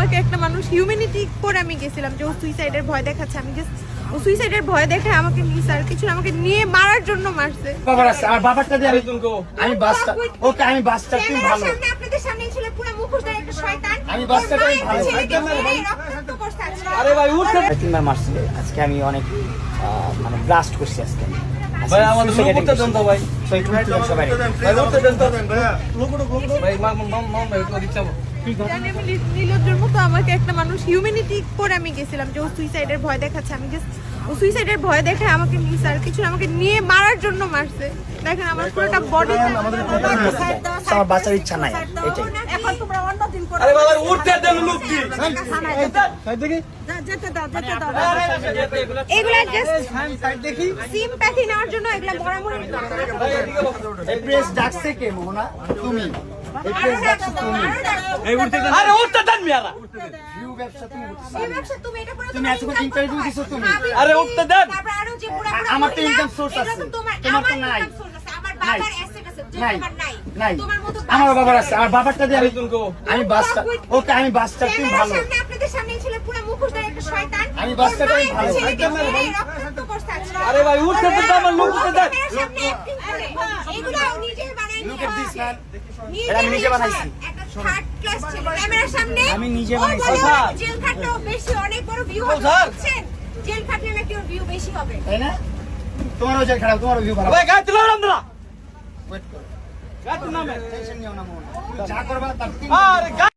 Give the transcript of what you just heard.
আমাকে একটা মানুষ হিউম্যানিটি করে আমি গেছিলাম যে ও সুইসাইডের ভয় দেখাচ্ছে, আমি জাস্ট ও সুইসাইডের ভয় দেখে আমাকে নিয়ে আর কিছু আমাকে নিয়ে মারার জন্য মারছে। বাবার আছে আর বাবারটা দিয়ে আমি বাসটা ওকে আমি বাসটা তুমি ভালো সামনে আপনাদের সামনে ছিল পুরো মুখোশধারী একটা শয়তান। আমি বাসটাকে ভালো আরে ভাই উঠতে তিনবার মারছে আজকে আমি অনেক মানে ব্লাস্ট করছি আজকে ভাই আমাদের লোক করতে দেন তো ভাই সবাই সবাই ভাই উঠতে দেন তো ভাই ভাই মাম ভাই তো দিচ্ছাবো জানি আমি নীলজ্জর মতো আমাকে একটা মানুষ হিউম্যানিটি করে আমি গেছিলাম যে ও সুইসাইডের ভয় দেখাচ্ছে, আমি জাস্ট ও সুইসাইডের ভয় দেখে আমাকে নিয়ে আর কিছু আমাকে নিয়ে মারার জন্য মারছে। দেখেন আমার পুরোটা বডি আমার বাঁচার ইচ্ছা নাই এটাই। এখন তোমরা অন্য দিন করো। আরে বাবা উঠতে দেন লোক কি এগুলা জাস্ট সিম্প্যাথি নেওয়ার জন্য এগুলা মরামরি এই প্রেস ডাকছে কে মোহনা তুমি এই প্রেস ডাকছে তুমি এই উঠতে দেন আরে উঠতে দেন মিয়ারা ভিউ ব্যবসা তুমি এই ব্যবসা তুমি এটা করে তুমি এতক্ষণ ইন্টারভিউ দিছো তুমি আরে উঠতে দেন তারপর আরো যে পুরো আমার তো ইনকাম সোর্স আছে তোমার তোমার তো নাই আমার বাবার অ্যাসেট আছে যে নাই তোমার নাই নাই তোমার মতো আমার বাবার আছে আর বাবারটা দিয়ে আমি বাসটা ওকে আমি বাসটা তুমি ভালো সামনে আপনাদের সামনে ছিল পুরো মুখোশধারী একটা শয়তান। আমি বাচ্চাটাই ভালো। আরে ভাই উঠতে দেন তো আমার লোক করতে দেন সামনে অ্যাক্টিং করে এগুলো নিজে বানাই Look at this, man. এটা আমি নিজে বানাইছি। একটা থার্ড ক্লাস ছিল ক্যামেরার সামনে আমি নিজে ও বানাইছি। বলে স্যার। জেল খাটলেও বেশি অনেক বড় ভিউ ও, হবে স্যার। বুঝছেন? জেল খাটলে নাকি ওর ভিউ বেশি হবে। তাই না তোমারও যে খারাপ তোমারও ভিউ ভালো ভাই গায়ে তুলো আমরা ওয়েট করো গায়ে তুলো না টেনশন নিও না মোহনা যা করবা তার আরে